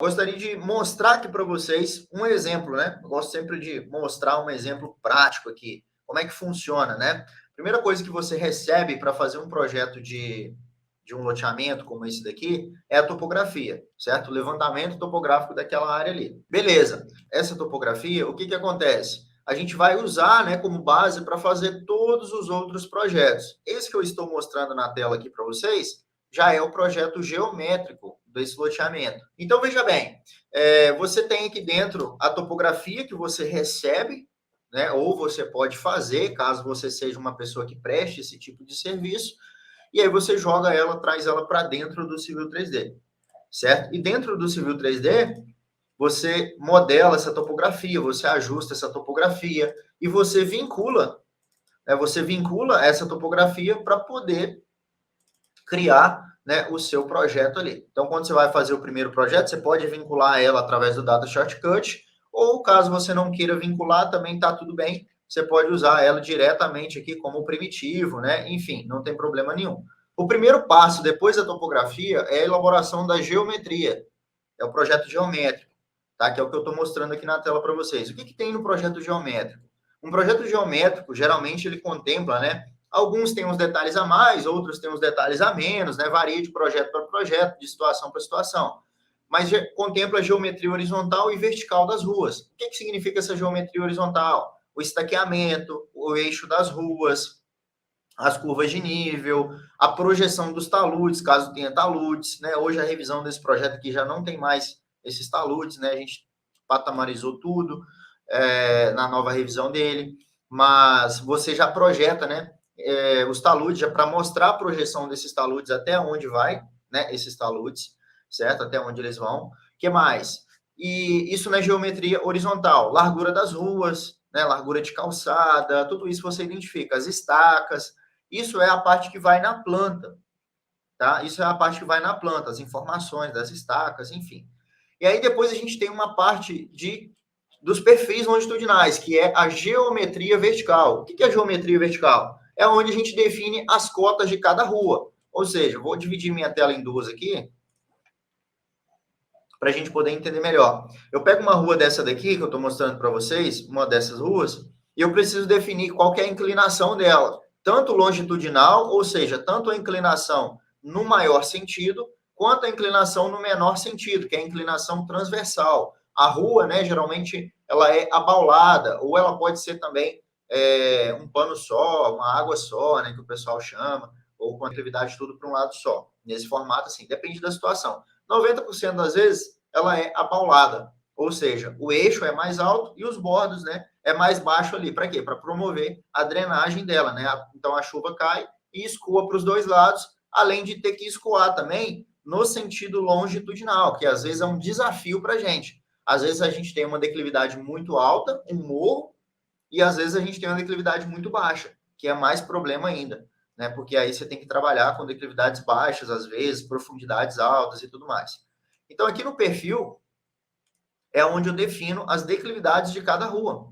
Gostaria de mostrar aqui para vocês um exemplo, né? Eu gosto sempre de mostrar um exemplo prático aqui. Como é que funciona, né? Primeira coisa que você recebe para fazer um projeto de um loteamento como esse daqui é a topografia, certo? O levantamento topográfico daquela área ali. Beleza. Essa topografia, o que que acontece? A gente vai usar, né, como base para fazer todos os outros projetos. Esse que eu estou mostrando na tela aqui para vocês já é o projeto geométrico desse loteamento. Então, veja bem, você tem aqui dentro a topografia que você recebe, né, ou você pode fazer, caso você seja uma pessoa que preste esse tipo de serviço, e aí você joga ela, traz ela para dentro do Civil 3D, certo? E dentro do Civil 3D, você modela essa topografia, você ajusta essa topografia e você vincula essa topografia para poder criar, né, o seu projeto ali. Então, quando você vai fazer o primeiro projeto, você pode vincular ela através do Data Shortcut, ou caso você não queira vincular, também está tudo bem, você pode usar ela diretamente aqui como primitivo, né? Enfim, não tem problema nenhum. O primeiro passo, depois da topografia, é a elaboração da geometria. É o projeto geométrico, tá? Que é o que eu estou mostrando aqui na tela para vocês. O que, que tem no projeto geométrico? Um projeto geométrico, geralmente, ele contempla, né? Alguns têm uns detalhes a mais, outros têm uns detalhes a menos, né? Varia de projeto para projeto, de situação para situação. Mas contempla a geometria horizontal e vertical das ruas. O que, que significa essa geometria horizontal? O estaqueamento, o eixo das ruas, as curvas de nível, a projeção dos taludes, caso tenha taludes, né? Hoje a revisão desse projeto aqui já não tem mais esses taludes, né? A gente patamarizou tudo na nova revisão dele, mas você já projeta, né? Os taludes, já para mostrar a projeção desses taludes até onde vai, né? Esses taludes, certo? Até onde eles vão. O que mais? E isso na geometria horizontal, largura das ruas, né? Largura de calçada, tudo isso você identifica, as estacas. Isso é a parte que vai na planta, tá? Isso é a parte que vai na planta, as informações das estacas, enfim. E aí depois a gente tem uma parte dos perfis longitudinais, que é a geometria vertical. O que é a geometria vertical? É onde a gente define as cotas de cada rua. Ou seja, vou dividir minha tela em duas aqui, para a gente poder entender melhor. Eu pego uma rua dessa daqui, que eu estou mostrando para vocês, uma dessas ruas, e eu preciso definir qual que é a inclinação dela, tanto longitudinal, ou seja, tanto a inclinação no maior sentido, quanto a inclinação no menor sentido, que é a inclinação transversal. A rua, né, geralmente, ela é abaulada, ou ela pode ser também um pano só, uma água só, né, que o pessoal chama, ou com atividade tudo para um lado só. Nesse formato, assim, depende da situação. 90% das vezes ela é apaulada, ou seja, o eixo é mais alto e os bordos, né, é mais baixo ali. Para quê? Para promover a drenagem dela, né? Então a chuva cai e escoa para os dois lados, além de ter que escoar também no sentido longitudinal, que às vezes é um desafio para a gente. Às vezes a gente tem uma declividade muito alta, um morro, e às vezes a gente tem uma declividade muito baixa, que é mais problema ainda, né? Porque aí você tem que trabalhar com declividades baixas, às vezes, profundidades altas e tudo mais. Então, aqui no perfil é onde eu defino as declividades de cada rua.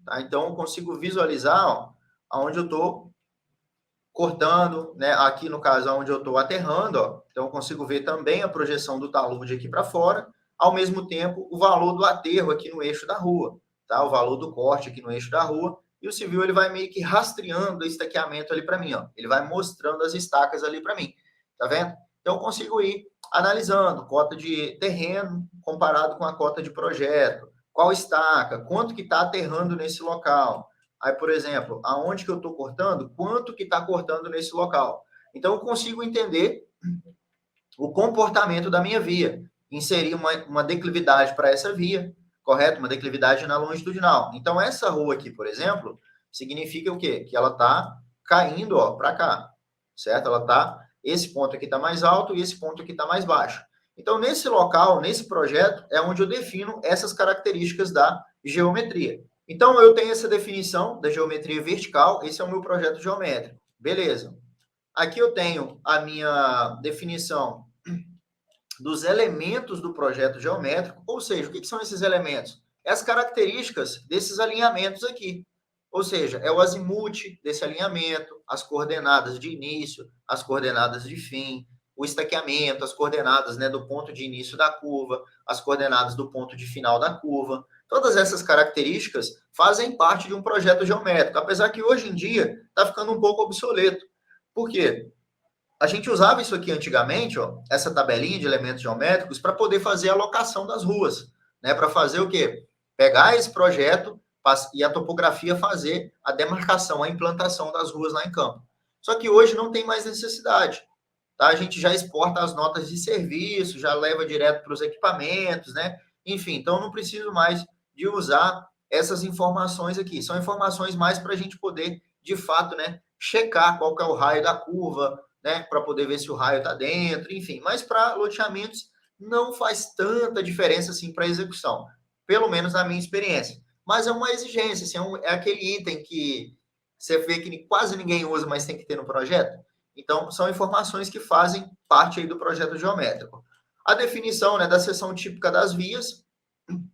Tá? Então, eu consigo visualizar ó, onde eu estou cortando, né? Aqui no caso, onde eu estou aterrando, ó. Então eu consigo ver também a projeção do talude aqui para fora, ao mesmo tempo o valor do aterro aqui no eixo da rua, tá? O valor do corte aqui no eixo da rua, e o civil ele vai meio que rastreando o estaqueamento ali para mim, ó. Ele vai mostrando as estacas ali para mim, tá vendo? Então eu consigo ir analisando cota de terreno comparado com a cota de projeto, qual estaca, quanto que está aterrando nesse local. Aí, por exemplo, aonde que eu estou cortando, quanto que está cortando nesse local. Então, eu consigo entender o comportamento da minha via, inserir uma declividade para essa via, correto? Uma declividade na longitudinal. Então, essa rua aqui, por exemplo, significa o quê? Que ela está caindo para cá, certo? Ela está, esse ponto aqui está mais alto e esse ponto aqui está mais baixo. Então, nesse local, nesse projeto, é onde eu defino essas características da geometria. Então, eu tenho essa definição da geometria vertical, esse é o meu projeto geométrico. Beleza. Aqui eu tenho a minha definição dos elementos do projeto geométrico, ou seja, o que são esses elementos? É as características desses alinhamentos aqui. Ou seja, é o azimuth desse alinhamento, as coordenadas de início, as coordenadas de fim, o estaqueamento, as coordenadas, né, do ponto de início da curva, as coordenadas do ponto de final da curva. Todas essas características fazem parte de um projeto geométrico, apesar que hoje em dia está ficando um pouco obsoleto. Por quê? A gente usava isso aqui antigamente, ó, essa tabelinha de elementos geométricos, para poder fazer a alocação das ruas, né? Para fazer o quê? Pegar esse projeto e a topografia fazer a demarcação, a implantação das ruas lá em campo. Só que hoje não tem mais necessidade. Tá? A gente já exporta as notas de serviço, já leva direto para os equipamentos, né? Enfim, então não preciso mais de usar essas informações aqui. São informações mais para a gente poder, de fato, né, checar qual que é o raio da curva, né, para poder ver se o raio está dentro, enfim. Mas para loteamentos não faz tanta diferença assim para a execução, pelo menos na minha experiência. Mas é uma exigência, assim, é aquele item que você vê que quase ninguém usa, mas tem que ter no projeto. Então, são informações que fazem parte aí do projeto geométrico. A definição, né, da seção típica das vias,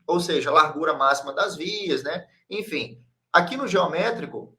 ou seja, a largura máxima das vias, né? Enfim, aqui no geométrico,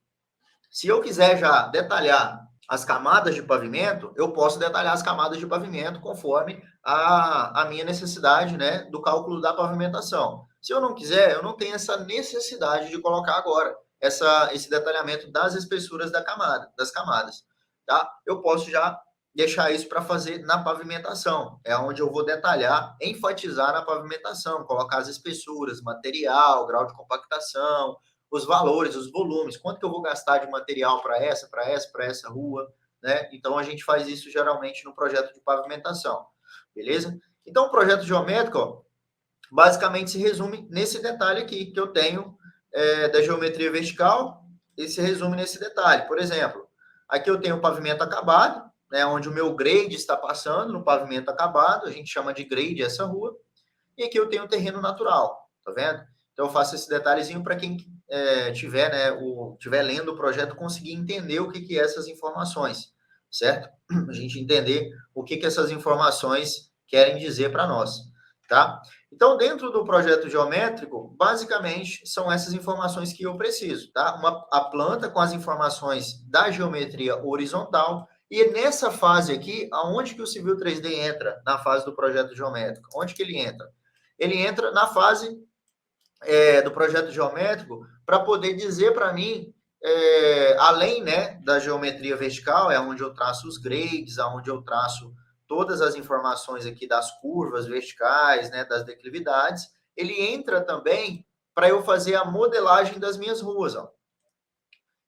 se eu quiser já detalhar as camadas de pavimento, eu posso detalhar as camadas de pavimento conforme a minha necessidade, né, do cálculo da pavimentação. Se eu não quiser, eu não tenho essa necessidade de colocar agora esse detalhamento das espessuras das camadas, tá? Eu posso já deixar isso para fazer na pavimentação, é onde eu vou detalhar, enfatizar na pavimentação, colocar as espessuras, material, grau de compactação, os valores, os volumes, quanto que eu vou gastar de material para essa rua, né? Então, a gente faz isso geralmente no projeto de pavimentação, beleza? Então, o projeto geométrico, ó, basicamente se resume nesse detalhe aqui que eu tenho da geometria vertical, e se resume nesse detalhe. Por exemplo, aqui eu tenho o pavimento acabado, né, onde o meu grade está passando no pavimento acabado, a gente chama de grade essa rua, e aqui eu tenho o terreno natural, tá vendo? Então, eu faço esse detalhezinho para quem tiver, né, tiver lendo o projeto, conseguir entender o que é essas informações, certo? A gente entender o que essas informações querem dizer para nós, tá? Então, dentro do projeto geométrico, basicamente, são essas informações que eu preciso, tá? A planta com as informações da geometria horizontal, e nessa fase aqui, aonde que o Civil 3D entra na fase do projeto geométrico? Onde que ele entra? Ele entra na fase do projeto geométrico para poder dizer para mim, além, né, da geometria vertical, é onde eu traço os grades, onde eu traço todas as informações aqui das curvas verticais, né, das declividades, ele entra também para eu fazer a modelagem das minhas ruas, ó.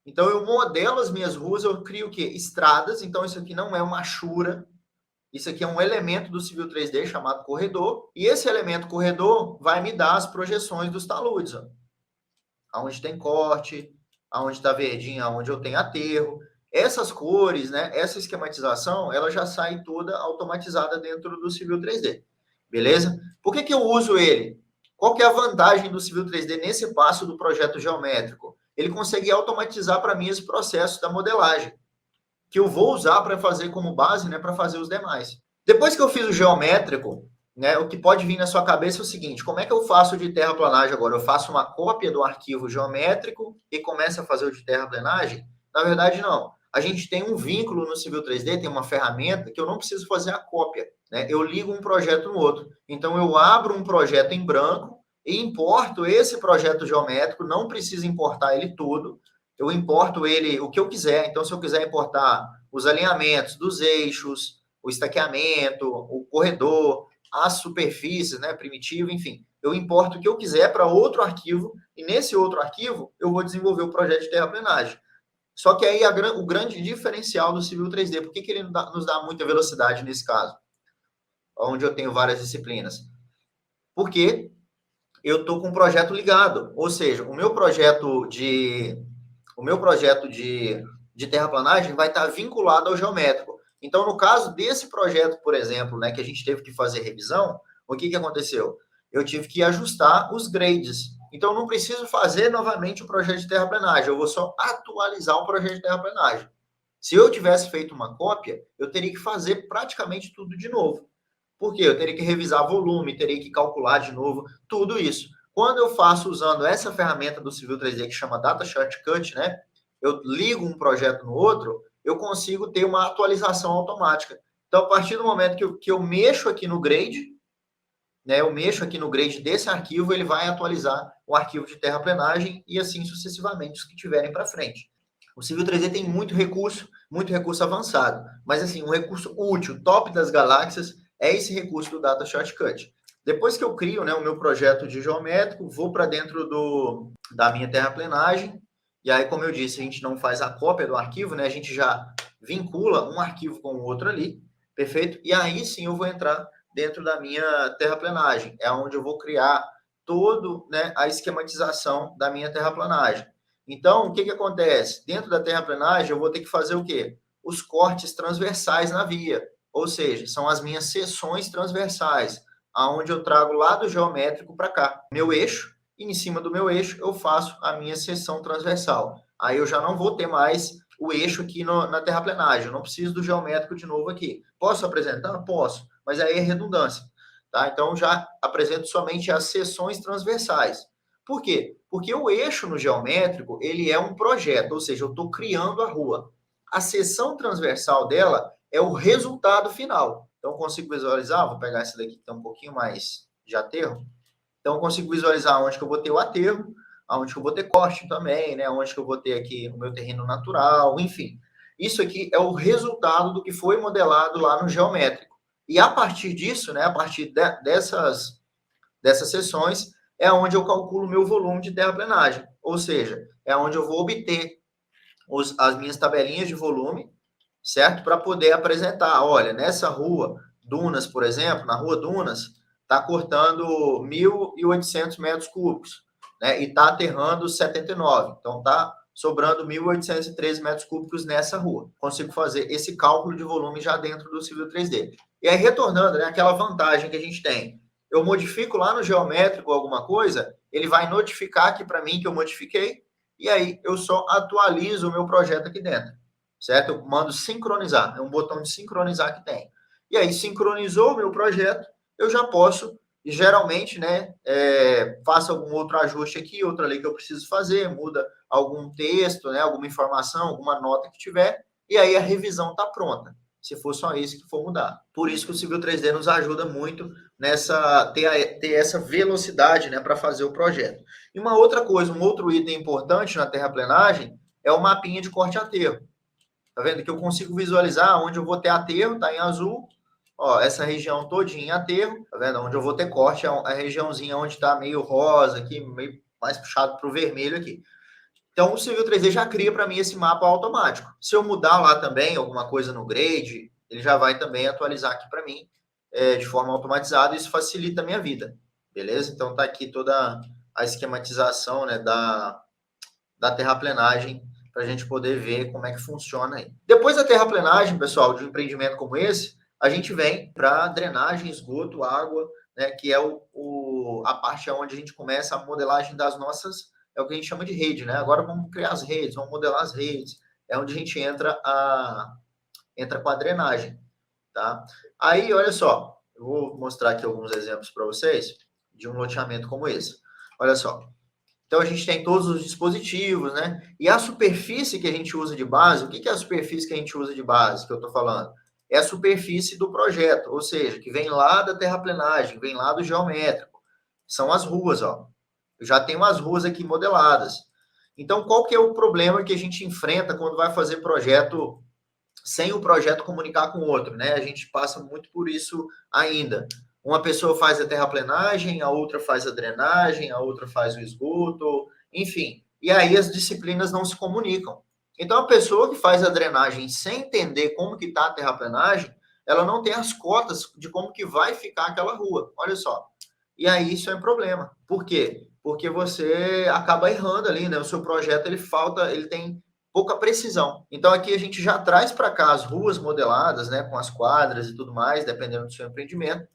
Então, eu modelo as minhas ruas, eu crio o quê? Estradas, então isso aqui não é uma achura, isso aqui é um elemento do Civil 3D chamado corredor, e esse elemento corredor vai me dar as projeções dos taludes, ó. Aonde tem corte, aonde está verdinho, aonde eu tenho aterro. Essas cores, né, essa esquematização, ela já sai toda automatizada dentro do Civil 3D, beleza? Por que eu uso ele? Qual que é a vantagem do Civil 3D nesse passo do projeto geométrico? Ele consegue automatizar para mim esse processo da modelagem, que eu vou usar para fazer como base, né, para fazer os demais. Depois que eu fiz o geométrico, né, o que pode vir na sua cabeça é o seguinte: como é que eu faço de terraplanagem agora? Eu faço uma cópia do arquivo geométrico e começo a fazer o de terraplanagem? Na verdade, não. A gente tem um vínculo no Civil 3D, tem uma ferramenta que eu não preciso fazer a cópia, né? Eu ligo um projeto no outro. Então, eu abro um projeto em branco e importo esse projeto geométrico, não preciso importar ele todo, eu importo ele o que eu quiser. Então, se eu quiser importar os alinhamentos dos eixos, o estaqueamento, o corredor, as superfícies, né, primitivo, enfim, eu importo o que eu quiser para outro arquivo, e nesse outro arquivo eu vou desenvolver o projeto de terraplenagem. Só que aí o grande diferencial do Civil 3D, por que ele nos dá muita velocidade nesse caso? Onde eu tenho várias disciplinas. Porque eu estou com um projeto ligado, ou seja, o meu projeto de terraplanagem vai estar vinculado ao geométrico. Então, no caso desse projeto, por exemplo, né, que a gente teve que fazer revisão, o que aconteceu? Eu tive que ajustar os grades. Então, eu não preciso fazer novamente o projeto de terraplanagem, eu vou só atualizar o projeto de terraplanagem. Se eu tivesse feito uma cópia, eu teria que fazer praticamente tudo de novo. Por quê? Eu teria que revisar volume, teria que calcular de novo, tudo isso. Quando eu faço usando essa ferramenta do Civil 3D que chama Data Shortcut, né? Eu ligo um projeto no outro, eu consigo ter uma atualização automática. Então, a partir do momento que eu mexo aqui no grade, né, eu mexo aqui no grade desse arquivo, ele vai atualizar o arquivo de terraplenagem e assim sucessivamente os que tiverem para frente. O Civil 3D tem muito recurso avançado, mas assim, um recurso útil, top das galáxias, é esse recurso do Data Shortcut. Depois que eu crio, né, o meu projeto de geométrico, vou para dentro da minha terraplenagem, e aí, como eu disse, a gente não faz a cópia do arquivo, né, a gente já vincula um arquivo com o outro ali, perfeito? E aí sim eu vou entrar dentro da minha terraplenagem, é onde eu vou criar todo, né, a esquematização da minha terraplanagem. Então, o que acontece? Dentro da terraplenagem, eu vou ter que fazer o quê? Os cortes transversais na via, ou seja, são as minhas seções transversais, aonde eu trago lá do geométrico para cá, meu eixo, e em cima do meu eixo eu faço a minha seção transversal. Aí eu já não vou ter mais o eixo aqui na terraplenagem, eu não preciso do geométrico de novo aqui. Posso apresentar? Posso, mas aí é redundância. Tá? Então, já apresento somente as seções transversais. Por quê? Porque o eixo no geométrico, ele é um projeto, ou seja, eu estou criando a rua. A seção transversal dela é o resultado final. Então, eu consigo visualizar, vou pegar essa daqui que tem um pouquinho mais de aterro. Então, eu consigo visualizar onde que eu vou ter o aterro, onde que eu vou ter corte também, né? Onde que eu vou ter aqui o meu terreno natural, enfim. Isso aqui é o resultado do que foi modelado lá no geométrico. E a partir disso, né, a partir dessas seções, é onde eu calculo o meu volume de terraplenagem. Ou seja, é onde eu vou obter as minhas tabelinhas de volume, certo? Para poder apresentar, olha, nessa rua Dunas, por exemplo, na rua Dunas, está cortando 1.800 metros cúbicos, né? E está aterrando 79. Então, está sobrando 1.813 metros cúbicos nessa rua. Consigo fazer esse cálculo de volume já dentro do Civil 3D. E aí, retornando, né, aquela vantagem que a gente tem. Eu modifico lá no geométrico alguma coisa, ele vai notificar aqui para mim que eu modifiquei, e aí eu só atualizo o meu projeto aqui dentro, certo? Eu mando sincronizar, é um botão de sincronizar que tem. E aí, sincronizou o meu projeto, eu já posso, geralmente, né, faço algum outro ajuste aqui, outra ali que eu preciso fazer, muda algum texto, né, alguma informação, alguma nota que tiver, e aí a revisão está pronta, se for só isso que for mudar. Por isso que o Civil 3D nos ajuda muito nessa ter essa velocidade, né, para fazer o projeto. E uma outra coisa, um outro item importante na terraplenagem é o mapinha de corte aterro. Tá vendo? Que eu consigo visualizar onde eu vou ter aterro, tá em azul. Ó, essa região todinha em aterro, tá vendo? Onde eu vou ter corte é a regiãozinha onde tá meio rosa aqui, meio mais puxado para o vermelho aqui. Então, o Civil 3D já cria para mim esse mapa automático. Se eu mudar lá também alguma coisa no grade, ele já vai também atualizar aqui para mim de forma automatizada. Isso facilita a minha vida, beleza? Então, tá aqui toda a esquematização, né, da terraplenagem para a gente poder ver como é que funciona aí. Depois da terraplenagem, pessoal, de um empreendimento como esse, a gente vem para drenagem, esgoto, água, né, que é a parte onde a gente começa a modelagem das nossas, é o que a gente chama de rede, né? Agora vamos criar as redes, vamos modelar as redes. É onde a gente entra com a drenagem, tá? Aí, olha só, eu vou mostrar aqui alguns exemplos para vocês de um loteamento como esse. Olha só. Então, a gente tem todos os dispositivos, né? E a superfície que a gente usa de base, o que é a superfície que a gente usa de base, que eu estou falando? É a superfície do projeto, ou seja, que vem lá da terraplenagem, vem lá do geométrico. São as ruas, ó. Eu já tenho as ruas aqui modeladas. Então, qual que é o problema que a gente enfrenta quando vai fazer projeto sem o projeto comunicar com o outro, né? A gente passa muito por isso ainda. Uma pessoa faz a terraplenagem, a outra faz a drenagem, a outra faz o esgoto, enfim. E aí as disciplinas não se comunicam. Então, a pessoa que faz a drenagem sem entender como que está a terraplenagem, ela não tem as cotas de como que vai ficar aquela rua. Olha só. E aí isso é um problema. Por quê? Porque você acaba errando ali, né? O seu projeto, ele tem pouca precisão. Então, aqui a gente já traz para cá as ruas modeladas, né, com as quadras e tudo mais, dependendo do seu empreendimento.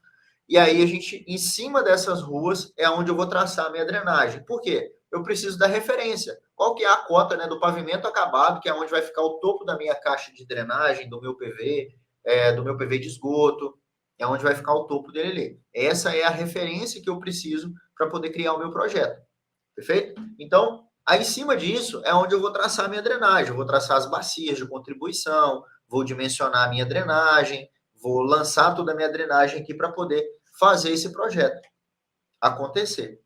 E aí a gente, em cima dessas ruas, é onde eu vou traçar a minha drenagem. Por quê? Eu preciso da referência. Qual que é a cota, né, do pavimento acabado, que é onde vai ficar o topo da minha caixa de drenagem, do meu PV de esgoto, é onde vai ficar o topo dele ali. Essa é a referência que eu preciso para poder criar o meu projeto. Perfeito? Então, aí em cima disso é onde eu vou traçar a minha drenagem, eu vou traçar as bacias de contribuição, vou dimensionar a minha drenagem, Vou lançar toda a minha drenagem aqui para poder fazer esse projeto acontecer.